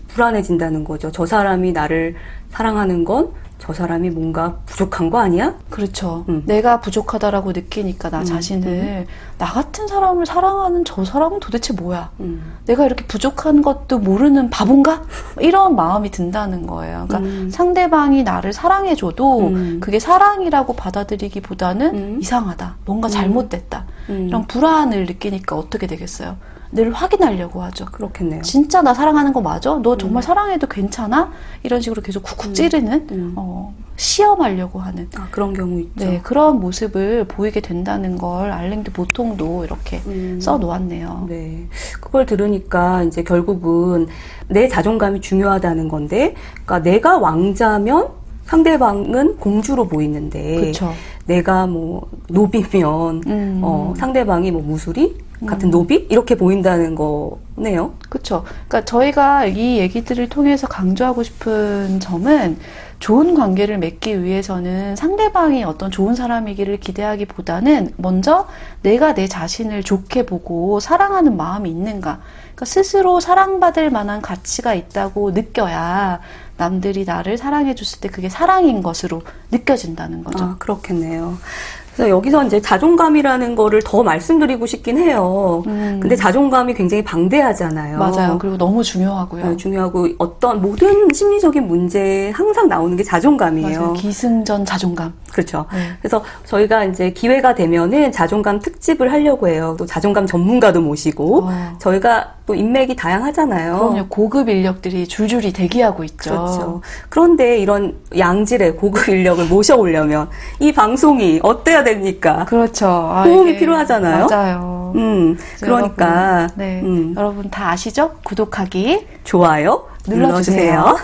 불안해진다는 거죠. 저 사람이 나를 사랑하는 건 저 사람이 뭔가 부족한 거 아니야? 그렇죠. 내가 부족하다라고 느끼니까 나 자신을 나 같은 사람을 사랑하는 저 사람은 도대체 뭐야? 내가 이렇게 부족한 것도 모르는 바본가? 이런 마음이 든다는 거예요. 그러니까 상대방이 나를 사랑해줘도 그게 사랑이라고 받아들이기보다는 이상하다. 뭔가 잘못됐다. 이런 불안을 느끼니까 어떻게 되겠어요? 늘 확인하려고 하죠. 그렇겠네요. 진짜 나 사랑하는 거 맞아? 너 정말 사랑해도 괜찮아? 이런 식으로 계속 쿡쿡 찌르는 시험하려고 하는 그런 경우 있죠. 네, 그런 모습을 보이게 된다는 걸 알랭드 보통도 이렇게 써놓았네요. 네, 그걸 들으니까 이제 결국은 내 자존감이 중요하다는 건데, 그러니까 내가 왕자면 상대방은 공주로 보이는데, 그쵸. 내가 뭐 노비면 상대방이 뭐 무술이 같은 노비 이렇게 보인다는 거네요. 그렇죠. 그러니까 저희가 이 얘기들을 통해서 강조하고 싶은 점은 좋은 관계를 맺기 위해서는 상대방이 어떤 좋은 사람이기를 기대하기보다는 먼저 내가 내 자신을 좋게 보고 사랑하는 마음이 있는가. 그러니까 스스로 사랑받을 만한 가치가 있다고 느껴야 남들이 나를 사랑해 줬을 때 그게 사랑인 것으로 느껴진다는 거죠. 그렇겠네요. 그래서 여기서 이제 자존감이라는 거를 더 말씀드리고 싶긴 해요. 근데 자존감이 굉장히 방대하잖아요. 맞아요. 그리고 너무 중요하고요. 네, 중요하고 어떤 모든 심리적인 문제에 항상 나오는 게 자존감이에요. 맞아요. 기승전 자존감. 그렇죠. 그래서 저희가 이제 기회가 되면은 자존감 특집을 하려고 해요. 또 자존감 전문가도 모시고 저희가 또 인맥이 다양하잖아요. 그럼요. 고급 인력들이 줄줄이 대기하고 있죠. 그렇죠. 그런데 이런 양질의 고급 인력을 모셔오려면 이 방송이 어때야 됩니까? 그렇죠. 호응이 필요하잖아요. 맞아요. 그러니까 여러분 다 아시죠? 구독하기, 좋아요 눌러주세요.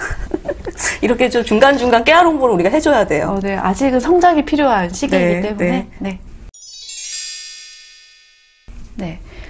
이렇게 좀 중간중간 깨알 홍보를 우리가 해줘야 돼요. 네, 아직은 성장이 필요한 시기이기 때문에. 네.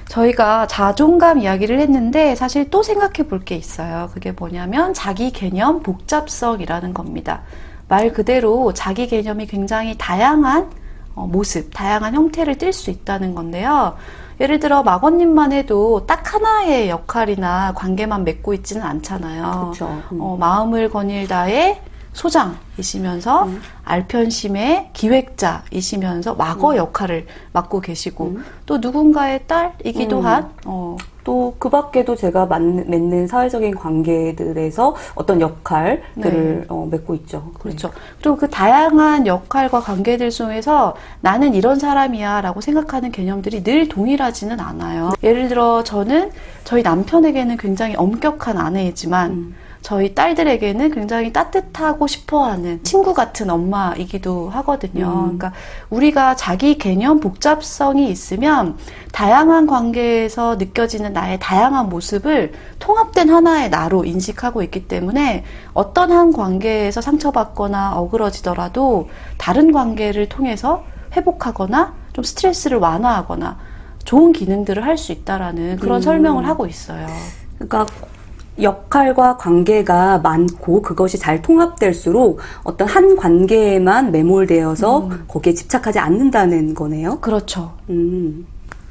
저희가 자존감 이야기를 했는데 사실 또 생각해 볼 게 있어요. 그게 뭐냐면 자기 개념 복잡성이라는 겁니다. 말 그대로 자기 개념이 굉장히 다양한 모습, 다양한 형태를 띌 수 있다는 건데요. 예를 들어 마건님만 해도 딱 하나의 역할이나 관계만 맺고 있지는 않잖아요. 그렇죠. 마음을 거닐다의 소장이시면서 알편심의 기획자이시면서 막어 역할을 맡고 계시고 또 누군가의 딸이기도 한 또 그 밖에도 제가 맺는 사회적인 관계들에서 어떤 역할들을 맺고 있죠. 그렇죠. 그리고 그 다양한 역할과 관계들 속에서 나는 이런 사람이야 라고 생각하는 개념들이 늘 동일하지는 않아요. 예를 들어 저는 저희 남편에게는 굉장히 엄격한 아내이지만 저희 딸들에게는 굉장히 따뜻하고 싶어하는 친구 같은 엄마이기도 하거든요. 그러니까 우리가 자기 개념 복잡성이 있으면 다양한 관계에서 느껴지는 나의 다양한 모습을 통합된 하나의 나로 인식하고 있기 때문에 어떤 한 관계에서 상처받거나 어그러지더라도 다른 관계를 통해서 회복하거나 좀 스트레스를 완화하거나 좋은 기능들을 할 수 있다라는 그런 설명을 하고 있어요. 그러니까 역할과 관계가 많고 그것이 잘 통합될수록 어떤 한 관계에만 매몰되어서 거기에 집착하지 않는다는 거네요. 그렇죠.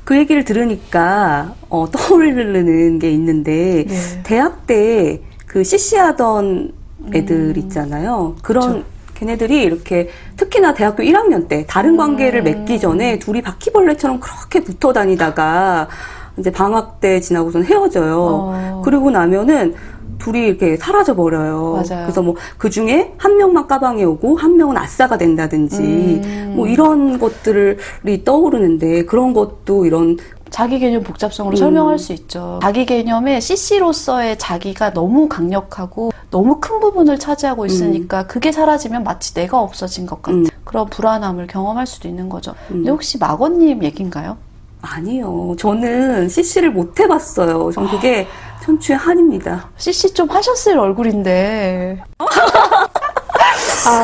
그 얘기를 들으니까 떠오르는 게 있는데 대학 때 그 CC하던 애들 있잖아요. 그런 그렇죠. 걔네들이 이렇게 특히나 대학교 1학년 때 다른 관계를 맺기 전에 둘이 바퀴벌레처럼 그렇게 붙어 다니다가 이제 방학 때 지나고선 헤어져요. 그리고 나면은 둘이 이렇게 사라져 버려요. 맞아요. 그래서 뭐 그 중에 한 명만 까방에 오고 한 명은 아싸가 된다든지 뭐 이런 것들이 떠오르는데 그런 것도 이런 자기 개념 복잡성으로 설명할 수 있죠. 자기 개념의 CC로서의 자기가 너무 강력하고 너무 큰 부분을 차지하고 있으니까 그게 사라지면 마치 내가 없어진 것 같은 그런 불안함을 경험할 수도 있는 거죠. 근데 혹시 마건님 얘기인가요? 아니요. 저는 CC를 못 해봤어요. 전 그게 천추의 한입니다. CC 좀 하셨을 얼굴인데.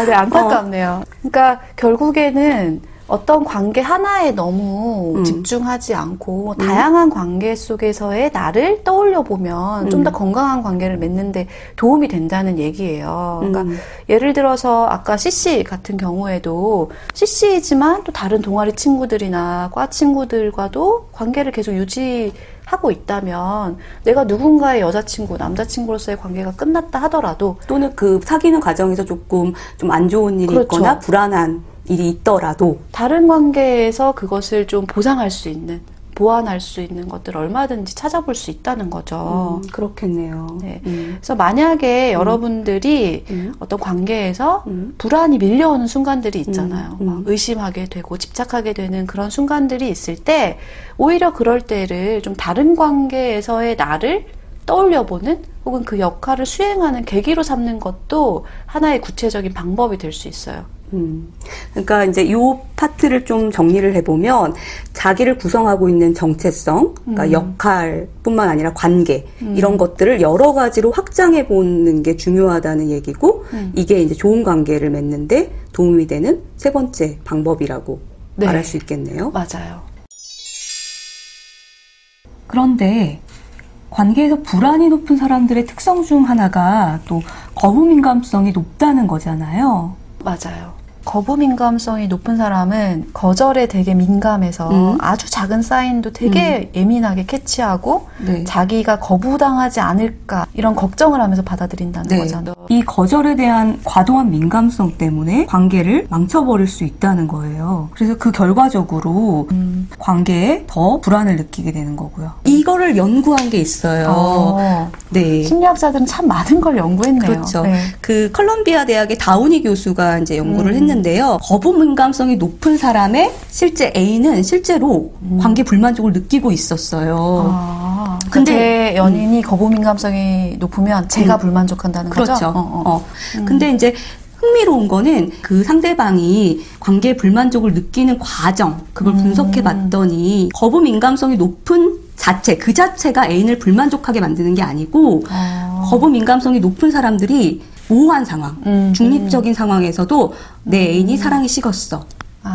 네, 안타깝네요. 그러니까 결국에는 어떤 관계 하나에 너무 집중하지 않고 다양한 관계 속에서의 나를 떠올려 보면 좀 더 건강한 관계를 맺는데 도움이 된다는 얘기예요. 그러니까 예를 들어서 아까 CC 같은 경우에도 CC이지만 또 다른 동아리 친구들이나 과 친구들과도 관계를 계속 유지하고 있다면 내가 누군가의 여자친구, 남자친구로서의 관계가 끝났다 하더라도 또는 그 사귀는 과정에서 조금 좀 안 좋은 일이 그렇죠. 있거나 불안한 일이 있더라도 다른 관계에서 그것을 좀 보상할 수 있는, 보완할 수 있는 것들을 얼마든지 찾아볼 수 있다는 거죠. 그렇겠네요. 네. 그래서 만약에 여러분들이 어떤 관계에서 불안이 밀려오는 순간들이 있잖아요. 막 의심하게 되고 집착하게 되는 그런 순간들이 있을 때 오히려 그럴 때를 좀 다른 관계에서의 나를 떠올려보는 혹은 그 역할을 수행하는 계기로 삼는 것도 하나의 구체적인 방법이 될 수 있어요. 그러니까 이제 이 파트를 좀 정리를 해보면 자기를 구성하고 있는 정체성, 그러니까 역할뿐만 아니라 관계 이런 것들을 여러 가지로 확장해 보는 게 중요하다는 얘기고 이게 이제 좋은 관계를 맺는데 도움이 되는 세 번째 방법이라고 말할 수 있겠네요. 맞아요. 그런데 관계에서 불안이 높은 사람들의 특성 중 하나가 또 거부 민감성이 높다는 거잖아요. 맞아요. 거부 민감성이 높은 사람은 거절에 되게 민감해서 아주 작은 사인도 되게 예민하게 캐치하고 네. 자기가 거부당하지 않을까 이런 걱정을 하면서 받아들인다는 네. 거잖아요. 이 거절에 대한 과도한 민감성 때문에 관계를 망쳐버릴 수 있다는 거예요. 그래서 그 결과적으로 관계에 더 불안을 느끼게 되는 거고요. 이거를 연구한 게 있어요. 네. 심리학자들은 참 많은 걸 연구했네요. 그렇죠. 네. 그 컬럼비아 대학의 다우니 교수가 이제 연구를 했는데요. 거부 민감성이 높은 사람의 실제 A는 실제로 관계 불만족을 느끼고 있었어요. 근데 제 연인이 거부 민감성이 높으면 제가 불만족한다는 그렇죠. 거죠? 근데 이제 흥미로운 거는 그 상대방이 관계 불만족을 느끼는 과정, 그걸 분석해 봤더니 거부 민감성이 높은 자체, 그 자체가 애인을 불만족하게 만드는 게 아니고 거부 민감성이 높은 사람들이 모호한 상황, 중립적인 상황에서도 내 애인이 사랑이 식었어.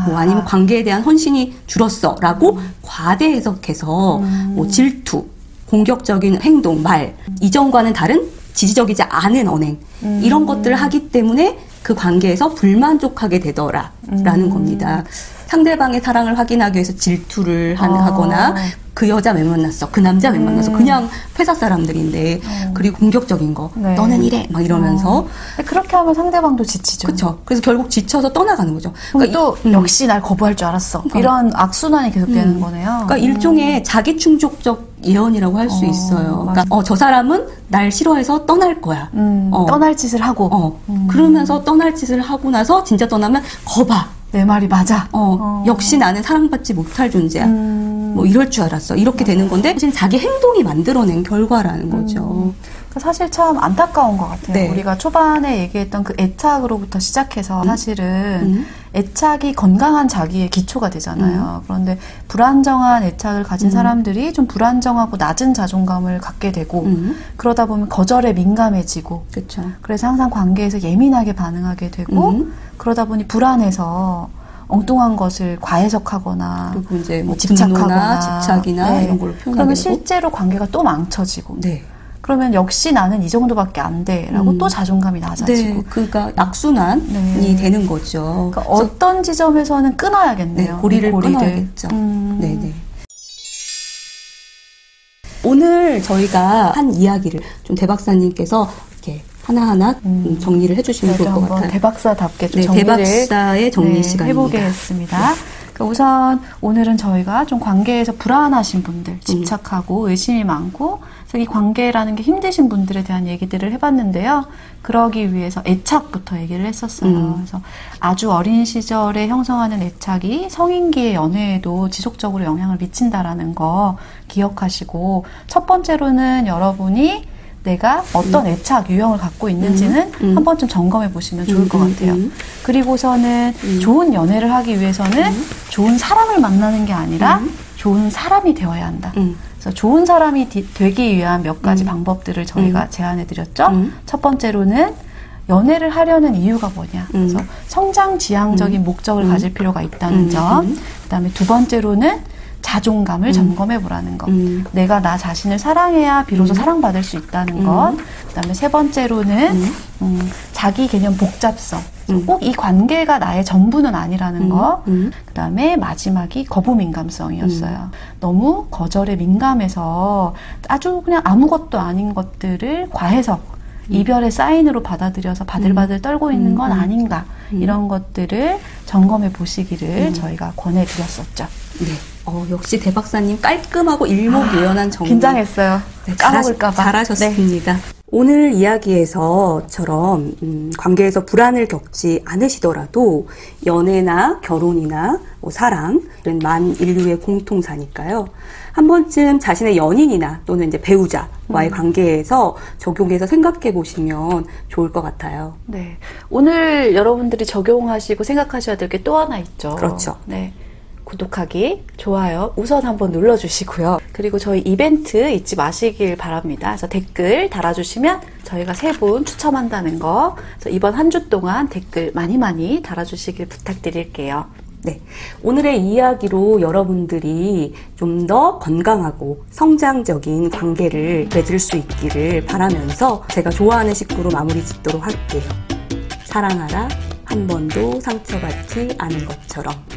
뭐 아니면 관계에 대한 헌신이 줄었어. 라고 과대 해석해서 뭐 질투, 공격적인 행동, 말, 이전과는 다른 지지적이지 않은 언행, 이런 것들을 하기 때문에 그 관계에서 불만족하게 되더라라는 겁니다. 상대방의 사랑을 확인하기 위해서 질투를 하거나 그 여자 왜 만났어? 그 남자 왜 만났어? 그냥 회사 사람들인데 그리고 공격적인 거 네. 너는 이래 막 이러면서 그렇게 하면 상대방도 지치죠. 그렇죠. 그래서 결국 지쳐서 떠나가는 거죠. 그러니까 또 역시 날 거부할 줄 알았어. 이런 악순환이 계속되는 거네요. 그러니까 일종의 자기 충족적 예언이라고 할 수 있어요. 그러니까 저 사람은 날 싫어해서 떠날 거야. 떠날 짓을 하고 그러면서 떠날 짓을 하고 나서 진짜 떠나면 거봐. 내 말이 맞아. 역시 나는 사랑받지 못할 존재야. 뭐 이럴 줄 알았어. 이렇게 되는 건데 사실 자기 행동이 만들어낸 결과라는 거죠. 사실 참 안타까운 것 같아요. 네. 우리가 초반에 얘기했던 그 애착으로부터 시작해서 사실은 애착이 건강한 자기의 기초가 되잖아요. 그런데 불안정한 애착을 가진 사람들이 좀 불안정하고 낮은 자존감을 갖게 되고 그러다 보면 거절에 민감해지고 그렇죠. 그래서 항상 관계에서 예민하게 반응하게 되고 그러다 보니 불안해서 엉뚱한 것을 과해석하거나 그리고 이제 뭐 집착하거나 집착이나 네. 이런 걸로 표현하게 그러면 되고 실제로 관계가 또 망쳐지고 네. 그러면 역시 나는 이 정도밖에 안 돼라고 또 자존감이 낮아지고 네. 그러니까 악순환이 되는 거죠. 그러니까 어떤 지점에서는 끊어야겠네요. 네, 고리를 끊어야겠죠. 네네. 오늘 저희가 한 이야기를 좀 대 박사님께서 이렇게 하나하나 정리를 해주시면 좋을 것 같아요. 대 박사답게 좀 네, 정리를 대 박사의 정리 시간입니다. 해보겠습니다. 그러니까 우선 오늘은 저희가 좀 관계에서 불안하신 분들, 집착하고 의심이 많고 그래서 이 관계라는 게 힘드신 분들에 대한 얘기들을 해봤는데요. 그러기 위해서 애착부터 얘기를 했었어요. 그래서 아주 어린 시절에 형성하는 애착이 성인기의 연애에도 지속적으로 영향을 미친다라는 거 기억하시고 첫 번째로는 여러분이 내가 어떤 애착 유형을 갖고 있는지는 한 번쯤 점검해 보시면 좋을 것 같아요. 그리고서는 좋은 연애를 하기 위해서는 좋은 사람을 만나는 게 아니라 좋은 사람이 되어야 한다. 그래서 좋은 사람이 되기 위한 몇 가지 방법들을 저희가 제안해 드렸죠. 첫 번째로는 연애를 하려는 이유가 뭐냐. 그래서 성장지향적인 목적을 가질 필요가 있다는 점. 그다음에 두 번째로는 자존감을 점검해 보라는 것. 내가 나 자신을 사랑해야 비로소 사랑받을 수 있다는 것. 그다음에 세 번째로는 자기 개념 복잡성. 꼭 이 관계가 나의 전부는 아니라는 것. 그다음에 마지막이 거부 민감성이었어요. 너무 거절에 민감해서 아주 그냥 아무것도 아닌 것들을 과해석, 이별의 사인으로 받아들여서 바들바들 떨고 있는 건 아닌가. 이런 것들을 점검해 보시기를 저희가 권해드렸었죠. 네. 역시 대 박사님 깔끔하고 일목요연한 정리. 긴장했어요. 네, 까먹을까봐. 잘하셨습니다. 네. 오늘 이야기에서처럼 관계에서 불안을 겪지 않으시더라도 연애나 결혼이나 뭐 사랑 이런 만 인류의 공통사니까요. 한 번쯤 자신의 연인이나 또는 이제 배우자와의 관계에서 적용해서 생각해 보시면 좋을 것 같아요. 네. 오늘 여러분들이 적용하시고 생각하셔야 될 게 또 하나 있죠. 그렇죠. 네. 구독하기, 좋아요 우선 한번 눌러주시고요. 그리고 저희 이벤트 잊지 마시길 바랍니다. 그래서 댓글 달아주시면 저희가 3분 추첨한다는 거. 그래서 이번 한 주 동안 댓글 많이 달아주시길 부탁드릴게요. 네. 오늘의 이야기로 여러분들이 좀 더 건강하고 성장적인 관계를 맺을 수 있기를 바라면서 제가 좋아하는 식구로 마무리 짓도록 할게요. 사랑하라. 한 번도 상처받지 않은 것처럼.